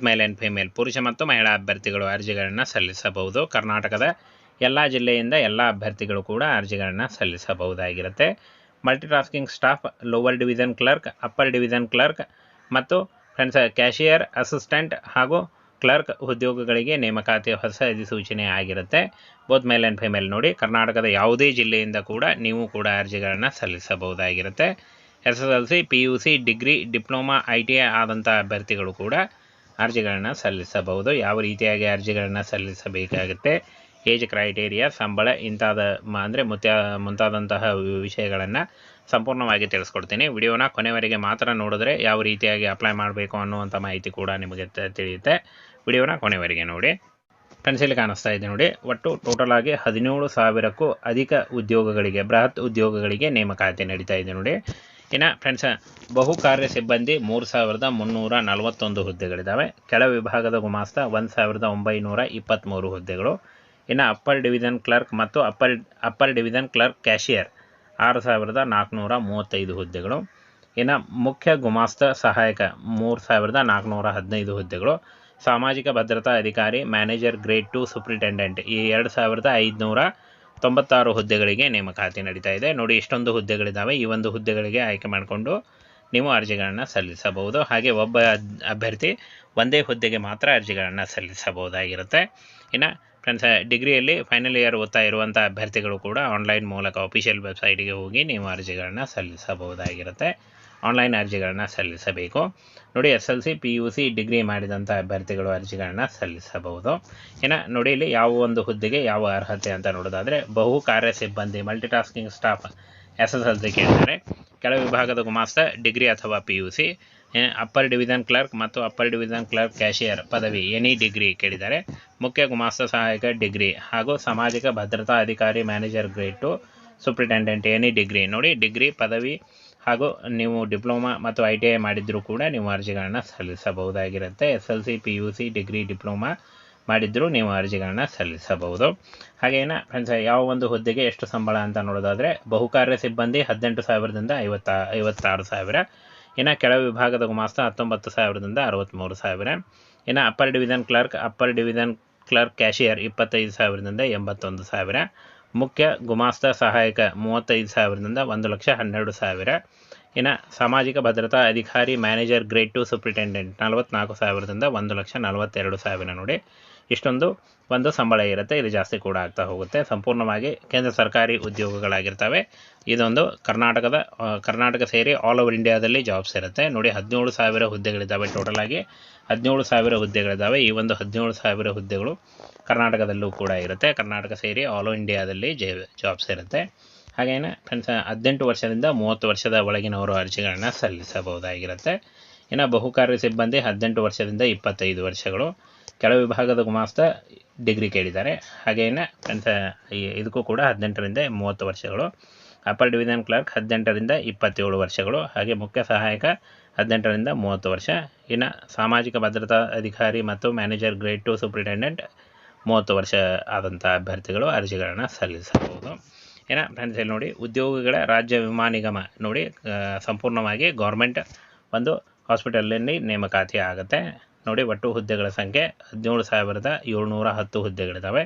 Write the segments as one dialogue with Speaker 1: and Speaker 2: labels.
Speaker 1: Mail and female ಪುರುಷ ಮತ್ತು ಮಹಿಳಾ ಅಭ್ಯರ್ಥಿಗಳು ಅರ್ಜಿಗಳನ್ನು ಸಲ್ಲಿಸಬಹುದು. ಕರ್ನಾಟಕದ ಎಲ್ಲ ಜಿಲ್ಲೆಯಿಂದ ಎಲ್ಲ ಅಭ್ಯರ್ಥಿಗಳು ಕೂಡ ಅರ್ಜಿಗಳನ್ನು ಸಲ್ಲಿಸಬಹುದಾಗಿರುತ್ತೆ. Multitasking staff, lower division clerk, upper division clerk ಮತ್ತು ಫ್ರೆಂಡ್ಸ್ ಕ್ಯಾಶಿಯರ್ ಅಸಿಸ್ಟೆಂಟ್ ಹಾಗೂ ಕ್ಲರ್ಕ್ ಉದ್ಯೋಗಗಳಿಗೆ ನೇಮಕಾತಿ ಹೊಸ ಅಧಿಸೂಚನೆ ಆಗಿರುತ್ತೆ. Both male and female. ನೋಡಿ, ಕರ್ನಾಟಕದ ಯಾವುದೇ ಜಿಲ್ಲೆಯಿಂದ ಕೂಡ ನೀವು ಕೂಡ ಅರ್ಜಿಗಳನ್ನು ಸಲ್ಲಿಸಬಹುದಾಗಿರುತ್ತೆ. SSLC, PUC, degree, diploma, ITI ಆದಂಥ ಅಭ್ಯರ್ಥಿಗಳು ಕೂಡ ಅರ್ಜಿಗಳನ್ನು ಸಲ್ಲಿಸಬಹುದು. ಯಾವ ರೀತಿಯಾಗಿ ಅರ್ಜಿಗಳನ್ನು ಸಲ್ಲಿಸಬೇಕಾಗುತ್ತೆ, ಏಜ್ ಕ್ರೈಟೇರಿಯಾ, ಸಂಬಳ ಇಂಥಾದ ಅಂದರೆ ಮುಂತಾದಂತಹ ವಿಷಯಗಳನ್ನು ಸಂಪೂರ್ಣವಾಗಿ ತಿಳಿಸ್ಕೊಡ್ತೀನಿ. ವಿಡಿಯೋನ ಕೊನೆವರೆಗೆ ಮಾತ್ರ ನೋಡಿದ್ರೆ ಯಾವ ರೀತಿಯಾಗಿ ಅಪ್ಲೈ ಮಾಡಬೇಕು ಅನ್ನುವಂಥ ಮಾಹಿತಿ ಕೂಡ ನಿಮಗೆ ತಿಳಿಯುತ್ತೆ. ವಿಡಿಯೋನ ಕೊನೆವರೆಗೆ ನೋಡಿ. ಫ್ರೆಂಡ್ಸ್, ಇಲ್ಲಿ ಕಾಣಿಸ್ತಾ ಇದೆ ನೋಡಿ, ಒಟ್ಟು ಟೋಟಲ್ ಆಗಿ 17,000ಕ್ಕೂ ಅಧಿಕ ಉದ್ಯೋಗಗಳಿಗೆ, ಬೃಹತ್ ಉದ್ಯೋಗಗಳಿಗೆ ನೇಮಕಾತಿ ನಡೀತಾ ಇದೆ ನೋಡಿ. ಇನ್ನು ಫ್ರೆಂಡ್ಸ್, ಬಹುಕಾರ್ಯ ಸಿಬ್ಬಂದಿ 3,341 ಹುದ್ದೆಗಳಿದ್ದಾವೆ. ಕೆಳ ವಿಭಾಗದ ಗುಮಾಸ್ತ 1,923 ಹುದ್ದೆಗಳು. ಇನ್ನು ಅಪ್ಪರ್ ಡಿವಿಷನ್ ಕ್ಲರ್ಕ್ ಮತ್ತು ಅಪ್ಪರ್ ಡಿವಿಷನ್ ಕ್ಲರ್ಕ್ ಕ್ಯಾಶಿಯರ್ 6,435 ಹುದ್ದೆಗಳು. ಇನ್ನು ಮುಖ್ಯ ಗುಮಾಸ್ತ ಸಹಾಯಕ 3,415 ಹುದ್ದೆಗಳು. ಸಾಮಾಜಿಕ ಭದ್ರತಾ ಅಧಿಕಾರಿ, ಮ್ಯಾನೇಜರ್ ಗ್ರೇಡ್ 2 ಸೂಪ್ರಿಟೆಂಡೆಂಟ್ ಈ 2,596 ಹುದ್ದೆಗಳಿಗೆ ನೇಮಕಾತಿ ನಡೀತಾ ಇದೆ ನೋಡಿ. ಇಷ್ಟೊಂದು ಹುದ್ದೆಗಳಿದ್ದಾವೆ. ಈ ಒಂದು ಹುದ್ದೆಗಳಿಗೆ ಆಯ್ಕೆ ಮಾಡಿಕೊಂಡು ನೀವು ಅರ್ಜಿಗಳನ್ನು ಸಲ್ಲಿಸಬಹುದು. ಹಾಗೆ ಒಬ್ಬ ಅಭ್ಯರ್ಥಿ ಒಂದೇ ಹುದ್ದೆಗೆ ಮಾತ್ರ ಅರ್ಜಿಗಳನ್ನು ಸಲ್ಲಿಸಬಹುದಾಗಿರುತ್ತೆ. ಇನ್ನು ಫ್ರೆಂಡ್ಸ್, ಡಿಗ್ರಿಯಲ್ಲಿ ಫೈನಲ್ ಇಯರ್ ಓದ್ತಾ ಇರುವಂಥ ಅಭ್ಯರ್ಥಿಗಳು ಕೂಡ ಆನ್ಲೈನ್ ಮೂಲಕ ಅಫಿಷಿಯಲ್ ವೆಬ್ಸೈಟ್ಗೆ ಹೋಗಿ ನೀವು ಅರ್ಜಿಗಳನ್ನು ಸಲ್ಲಿಸಬಹುದಾಗಿರುತ್ತೆ. ಆನ್ಲೈನ್ ಅರ್ಜಿಗಳನ್ನು ಸಲ್ಲಿಸಬೇಕು ನೋಡಿ. SSLC, PUC, ಡಿಗ್ರಿ ಮಾಡಿದಂಥ ಅಭ್ಯರ್ಥಿಗಳು ಅರ್ಜಿಗಳನ್ನು ಸಲ್ಲಿಸಬಹುದು. ಇನ್ನು ನೋಡಿ, ಇಲ್ಲಿ ಯಾವ ಒಂದು ಹುದ್ದೆಗೆ ಯಾವ ಅರ್ಹತೆ ಅಂತ ನೋಡೋದಾದರೆ, ಬಹು ಕಾರ್ಯ ಸಿಬ್ಬಂದಿ ಮಲ್ಟಿಟಾಸ್ಕಿಂಗ್ ಸ್ಟಾಫ್ SSLC ಕೇಳಿದ್ದಾರೆ. ಕೆಳ ವಿಭಾಗದ ಗುಮಾಸ್ತ ಡಿಗ್ರಿ ಅಥವಾ PUC. ಅಪ್ಪರ್ ಡಿವಿಷನ್ ಕ್ಲರ್ಕ್ ಮತ್ತು ಅಪ್ಪರ್ ಡಿವಿಷನ್ ಕ್ಲರ್ಕ್ ಕ್ಯಾಶಿಯರ್ ಪದವಿ ಎನಿ ಡಿಗ್ರಿ ಕೇಳಿದ್ದಾರೆ. ಮುಖ್ಯ ಗುಮಾಸ್ತ ಸಹಾಯಕ ಡಿಗ್ರಿ ಹಾಗೂ ಸಾಮಾಜಿಕ ಭದ್ರತಾ ಅಧಿಕಾರಿ manager grade 2 superintendent any degree ನೋಡಿ. ಡಿಗ್ರಿ ಪದವಿ ಹಾಗೂ ನೀವು ಡಿಪ್ಲೊಮಾ ಮತ್ತು ITI ಮಾಡಿದ್ರೂ ಕೂಡ ನೀವು ಅರ್ಜಿಗಳನ್ನು ಸಲ್ಲಿಸಬಹುದಾಗಿರುತ್ತೆ. SSLC, PUC, ಡಿಗ್ರಿ, ಡಿಪ್ಲೊಮಾ ಮಾಡಿದ್ರೂ ನೀವು ಅರ್ಜಿಗಳನ್ನು ಸಲ್ಲಿಸಬಹುದು. ಹಾಗೇನ ಫ್ರೆಂಡ್ಸ್, ಯಾವ ಒಂದು ಹುದ್ದೆಗೆ ಎಷ್ಟು ಸಂಬಳ ಅಂತ ನೋಡೋದಾದರೆ, ಬಹುಕಾರ್ಯ ಸಿಬ್ಬಂದಿ 18,000ದಿಂದ 56,000. ಇನ್ನು ಕೆಳ ವಿಭಾಗದ ಗುಮಾಸ್ತ 19,000ದಿಂದ 63,000. ಇನ್ನು ಅಪ್ಪರ್ ಡಿವಿಷನ್ ಕ್ಲರ್ಕ್ ಕ್ಯಾಶಿಯರ್ 25,000ದಿಂದ 81,000. ಮುಖ್ಯ ಗುಮಾಸ್ತ ಸಹಾಯಕ 35,000ದಿಂದ 1,12,000. ಇನ್ನು ಸಾಮಾಜಿಕ ಭದ್ರತಾ ಅಧಿಕಾರಿ ಮ್ಯಾನೇಜರ್ ಗ್ರೇಡ್ 2 ಸೂಪ್ರಿಟೆಂಡೆಂಟ್ 44,000ದಿಂದ 1,42,000 ನೋಡಿ. ಇಷ್ಟೊಂದು ಒಂದು ಸಂಬಳ ಇರುತ್ತೆ. ಇದು ಜಾಸ್ತಿ ಕೂಡ ಆಗ್ತಾ ಹೋಗುತ್ತೆ. ಸಂಪೂರ್ಣವಾಗಿ ಕೇಂದ್ರ ಸರ್ಕಾರಿ ಉದ್ಯೋಗಗಳಾಗಿರ್ತವೆ. ಇದೊಂದು ಕರ್ನಾಟಕ ಸೇರಿ ಆಲ್ ಓವರ್ ಇಂಡಿಯಾದಲ್ಲಿ ಜಾಬ್ಸ್ ಇರುತ್ತೆ ನೋಡಿ. 17,000 ಹುದ್ದೆಗಳಿದ್ದಾವೆ. ಟೋಟಲ್ ಆಗಿ 17,000 ಹುದ್ದೆಗಳಿದ್ದಾವೆ. ಈ ಒಂದು 17,000 ಹುದ್ದೆಗಳು ಕರ್ನಾಟಕದಲ್ಲೂ ಕೂಡ ಇರುತ್ತೆ. ಕರ್ನಾಟಕ ಸೇರಿ ಆಲ್ ಓವರ್ ಇಂಡಿಯಾದಲ್ಲಿ ಜಾಬ್ಸ್ ಇರುತ್ತೆ. ಹಾಗೇನೆ ಫ್ರೆಂಡ್ಸ್, 18 ವರ್ಷದಿಂದ 30 ವರ್ಷದ ಒಳಗಿನವರು ಅರ್ಜಿಗಳನ್ನು ಸಲ್ಲಿಸಬಹುದಾಗಿರುತ್ತೆ. ಇನ್ನು ಬಹುಕಾರ್ಯ ಸಿಬ್ಬಂದಿ 18 ವರ್ಷದಿಂದ 25 ವರ್ಷಗಳು. ಕೆಳ ವಿಭಾಗದ ಗುಮಾಸ್ತ ಡಿಗ್ರಿ ಕೇಳಿದ್ದಾರೆ. ಹಾಗೇನೆ ಫ್ರೆಂಡ್ಸ್, ಇದಕ್ಕೂ ಕೂಡ 18ರಿಂದ 30 ವರ್ಷಗಳು. ಅಪ್ಪರ್ ಡಿವಿಷನ್ ಕ್ಲರ್ಕ್ 18ರಿಂದ 27 ವರ್ಷಗಳು. ಹಾಗೆ ಮುಖ್ಯ ಸಹಾಯಕ 18ರಿಂದ 30 ವರ್ಷ. ಇನ್ನು ಸಾಮಾಜಿಕ ಭದ್ರತಾ ಅಧಿಕಾರಿ ಮತ್ತು ಮ್ಯಾನೇಜರ್ ಗ್ರೇಡ್ 2 ಸೂಪ್ರಿಟೆಂಡೆಂಟ್ 30 ವರ್ಷ ಆದಂಥ ಅಭ್ಯರ್ಥಿಗಳು ಅರ್ಜಿಗಳನ್ನು ಸಲ್ಲಿಸಬಹುದು. ಏನ ಫ್ರೆಂಡ್ಸ್, ಇಲ್ಲಿ ನೋಡಿ, ಉದ್ಯೋಗಿಗಳ ರಾಜ್ಯ ವಿಮಾ ನಿಗಮ ನೋಡಿ, ಸಂಪೂರ್ಣವಾಗಿ ಗೌರ್ಮೆಂಟ್ ಒಂದು ಹಾಸ್ಪಿಟಲಲ್ಲಿ ನೇಮಕಾತಿ ಆಗುತ್ತೆ ನೋಡಿ. ಒಟ್ಟು ಹುದ್ದೆಗಳ ಸಂಖ್ಯೆ 17,710 ಹುದ್ದೆಗಳಿದ್ದಾವೆ.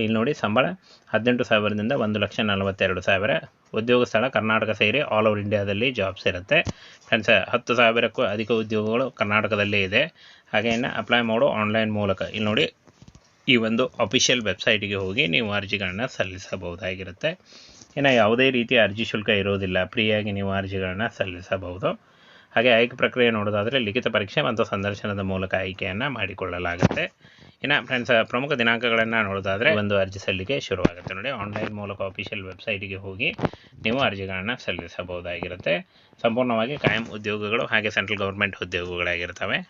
Speaker 1: ಇಲ್ಲಿ ನೋಡಿ, ಸಂಬಳ 18,000ದಿಂದ 1,42,000. ಉದ್ಯೋಗ ಸ್ಥಳ ಕರ್ನಾಟಕ ಸೇರಿ ಆಲ್ ಓವರ್ ಇಂಡಿಯಾದಲ್ಲಿ ಜಾಬ್ಸ್ ಇರುತ್ತೆ. ಫ್ರೆಂಡ್ಸ್, 10,000ಕ್ಕೂ ಅಧಿಕ ಉದ್ಯೋಗಗಳು ಕರ್ನಾಟಕದಲ್ಲೇ ಇದೆ. ಹಾಗೆ ಇನ್ನು ಅಪ್ಲೈ ಮಾಡೋ ಆನ್ಲೈನ್ ಮೂಲಕ ಇಲ್ಲಿ ನೋಡಿ, ಈ ಒಂದು ಅಫಿಷಿಯಲ್ ವೆಬ್ಸೈಟಿಗೆ ಹೋಗಿ ನೀವು ಅರ್ಜಿಗಳನ್ನು ಸಲ್ಲಿಸಬಹುದಾಗಿರುತ್ತೆ. ಇನ್ನು ಯಾವುದೇ ರೀತಿಯ ಅರ್ಜಿ ಶುಲ್ಕ ಇರೋದಿಲ್ಲ. ಫ್ರೀಯಾಗಿ ನೀವು ಅರ್ಜಿಗಳನ್ನು ಸಲ್ಲಿಸಬಹುದು. ಹಾಗೆ ಆಯ್ಕೆ ಪ್ರಕ್ರಿಯೆ ನೋಡೋದಾದರೆ ಲಿಖಿತ ಪರೀಕ್ಷೆ ಮತ್ತು ಸಂದರ್ಶನದ ಮೂಲಕ ಆಯ್ಕೆಯನ್ನು ಮಾಡಿಕೊಳ್ಳಲಾಗುತ್ತೆ. ಇನ್ನು ಫ್ರೆಂಡ್ಸ್, ಪ್ರಮುಖ ದಿನಾಂಕಗಳನ್ನು ನೋಡೋದಾದರೆ ಒಂದು ಅರ್ಜಿ ಸಲ್ಲಿಕೆ ಶುರುವಾಗುತ್ತೆ ನೋಡಿ. ಆನ್ಲೈನ್ ಮೂಲಕ ಅಫಿಷಿಯಲ್ ವೆಬ್ಸೈಟಿಗೆ ಹೋಗಿ ನೀವು ಅರ್ಜಿಗಳನ್ನು ಸಲ್ಲಿಸಬಹುದಾಗಿರುತ್ತೆ. ಸಂಪೂರ್ಣವಾಗಿ ಕಾಯಂ ಉದ್ಯೋಗಗಳು ಹಾಗೆ ಸೆಂಟ್ರಲ್ ಗೌರ್ಮೆಂಟ್ ಉದ್ಯೋಗಗಳಾಗಿರ್ತವೆ.